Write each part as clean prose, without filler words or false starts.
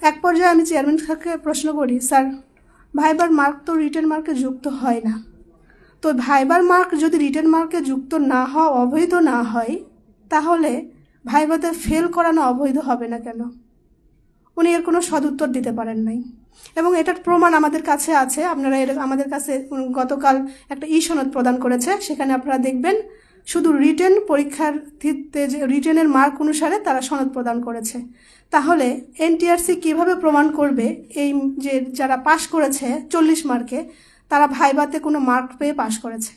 এক পর্যায়ে আমি চেয়ারম্যান স্যারকে প্রশ্ন করি, স্যার ভাইবার মার্ক তো রিটেন মার্কে যুক্ত হয় না, তো ভাইবার মার্ক যদি রিটেন মার্কে যুক্ত না হওয়া অবৈধ না হয় তাহলে ভাইবাতে ফেল করানো অবৈধ হবে না কেন? উনি এর কোনো সদুত্তর দিতে পারেন নাই, এবং এটার প্রমাণ আমাদের কাছে আছে। আপনারা আমাদের কাছে গতকাল একটা সনদ প্রদান করেছে, সেখানে আপনারা দেখবেন শুধু রিটেন পরীক্ষার্থীতে যে রিটেনের মার্ক অনুসারে তারা সনদ প্রদান করেছে। তাহলে এনটিআরসি কিভাবে প্রমাণ করবে এই যে যারা পাশ করেছে 40 মার্কে তারা ভাইবাতে কোনো মার্ক পেয়ে পাশ করেছে?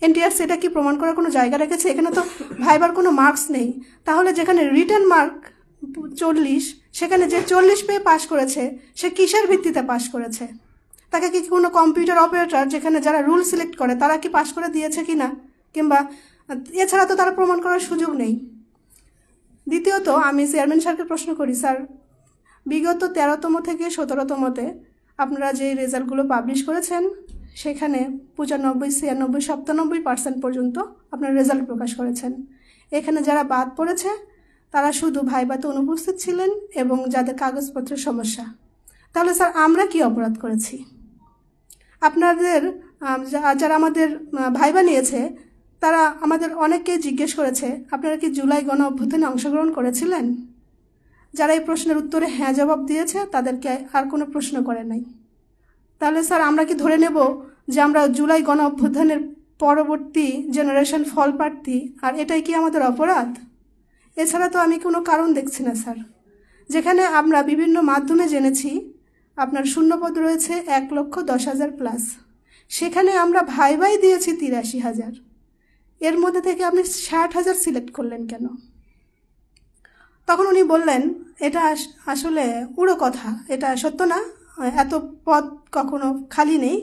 এনটিআরসি এটা কি প্রমাণ করার কোনো জায়গা রেখেছে? এখানে তো ভাইবার কোনো মার্কস নেই। তাহলে যেখানে রিটেন মার্ক 40, সেখানে যে 40 পেয়ে পাশ করেছে সে কিসের ভিত্তিতে পাশ করেছে? তাকে কি কোনো কম্পিউটার অপারেটর যেখানে যারা রুল সিলেক্ট করে তারা কি পাশ করে দিয়েছে কিনা, কিংবা এছাড়া তো তারা প্রমাণ করার সুযোগ নেই। দ্বিতীয়ত আমি চেয়ারম্যান স্যারকে প্রশ্ন করি, স্যার বিগত 13তম থেকে 17তমতে আপনারা যে রেজাল্টগুলো পাবলিশ করেছেন সেখানে 95, 96, 97% পর্যন্ত আপনারা রেজাল্ট প্রকাশ করেছেন। এখানে যারা বাদ পড়েছে তারা শুধু ভাইবাতে অনুপস্থিত ছিলেন এবং যাদের কাগজপত্রের সমস্যা। তাহলে স্যার আমরা কি অপরাধ করেছি? আপনাদের যারা আমাদের ভাইবা নিয়েছে তারা আমাদের অনেককে জিজ্ঞেস করেছে, আপনারা কি জুলাই গণ অভ্যুত্থানে অংশগ্রহণ করেছিলেন? যারা এই প্রশ্নের উত্তরে হ্যাঁ জবাব দিয়েছে তাদেরকে আর কোনো প্রশ্ন করে নাই। তাহলে স্যার আমরা কি ধরে নেব যে আমরা জুলাই গণ অভ্যুত্থানের পরবর্তী জেনারেশন ফল প্রার্থী, আর এটাই কি আমাদের অপরাধ? এছাড়া তো আমি কোনো কারণ দেখছি না স্যার। যেখানে আমরা বিভিন্ন মাধ্যমে জেনেছি আপনার শূন্যপদ রয়েছে 1,10,000 প্লাস, সেখানে আমরা ভাইবাই দিয়েছি 83,000, এর মধ্যে থেকে আপনি 60,000 সিলেক্ট করলেন কেন? তখন উনি বললেন এটা আসলে উড়ো কথা, এটা সত্য না, এত পদ কখনো খালি নেই।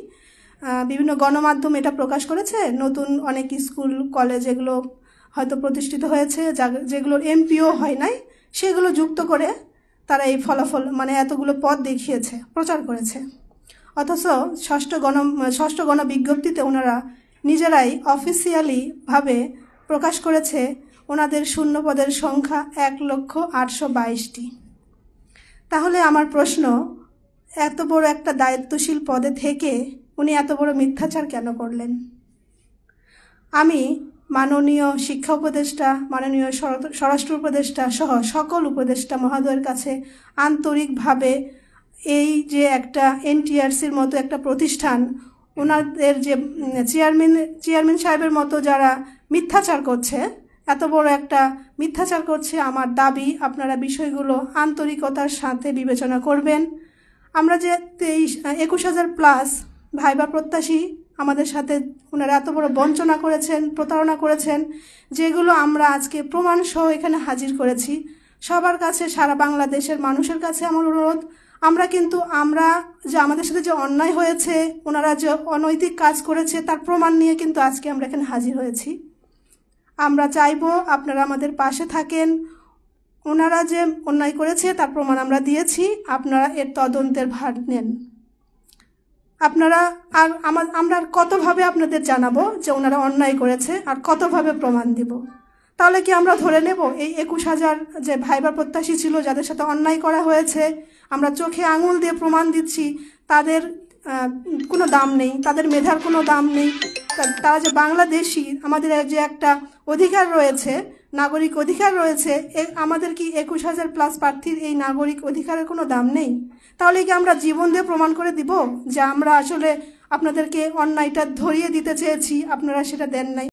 বিভিন্ন গণমাধ্যম এটা প্রকাশ করেছে, নতুন অনেক স্কুল কলেজ এগুলো হয়তো প্রতিষ্ঠিত হয়েছে, যেগুলোর এমপিও হয় নাই সেগুলো যুক্ত করে তারা এই ফলাফল মানে এতগুলো পদ দেখিয়েছে, প্রচার করেছে। অথচ ষষ্ঠ গণ বিজ্ঞপ্তিতে ওনারা নিজেরাই অফিসিয়ালিভাবে প্রকাশ করেছে ওনাদের শূন্য পদের সংখ্যা 1,08,22টি। তাহলে আমার প্রশ্ন, এত বড় একটা দায়িত্বশীল পদে থেকে উনি এত বড় মিথ্যাচার কেন করলেন? আমি মাননীয় শিক্ষা উপদেষ্টা, মাননীয় স্বরাষ্ট্র উপদেষ্টা সহ সকল উপদেষ্টা মহোদয়ের কাছে আন্তরিকভাবে এই যে একটা এনটিআরসির মতো একটা প্রতিষ্ঠান, ওনাদের যে চেয়ারম্যান সাহেবের মতো যারা মিথ্যাচার করছে, এত বড় একটা মিথ্যাচার করছে, আমার দাবি আপনারা বিষয়গুলো আন্তরিকতার সাথে বিবেচনা করবেন। আমরা যে 21,000 প্লাস ভাইবা প্রত্যাশী আমাদের সাথে ওনারা এত বড় বঞ্চনা করেছেন, প্রতারণা করেছেন, যেগুলো আমরা আজকে প্রমাণ সহ এখানে হাজির করেছি। সবার কাছে, সারা বাংলাদেশের মানুষের কাছে আমার অনুরোধ, আমরা যে আমাদের সাথে যে অন্যায় হয়েছে, ওনারা যে অনৈতিক কাজ করেছে তার প্রমাণ নিয়ে কিন্তু আজকে আমরা এখানে হাজির হয়েছি। আমরা চাইবো আপনারা আমাদের পাশে থাকেন। ওনারা যে অন্যায় করেছে তার প্রমাণ আমরা দিয়েছি, আপনারা এর তদন্তের ভার নেন। আমরা কতভাবে আপনাদের জানাবো যে ওনারা অন্যায় করেছে, আর কতভাবে প্রমাণ দিব? তাহলে কি আমরা ধরে নেব এই 21,000 যে ভাইবা প্রত্যাশী ছিল যাদের সাথে অন্যায় করা হয়েছে, আমরা চোখে আঙুল দিয়ে প্রমাণ দিচ্ছি তাদের কোনো দাম নেই, তাদের মেধার কোনো দাম নেই, তারা যে বাংলাদেশি, আমাদের যে একটা অধিকার রয়েছে, নাগরিক অধিকার রয়েছে, আমাদের কি 21,000 প্লাস প্রার্থীর এই নাগরিক অধিকারের কোনো দাম নেই? তাহলে কি আমরা জীবন দিয়ে প্রমাণ করে দিব যে আমরা আসলে আপনাদেরকে অন্যায়টা ধরিয়ে দিতে চেয়েছি, আপনারা সেটা দেন নাই?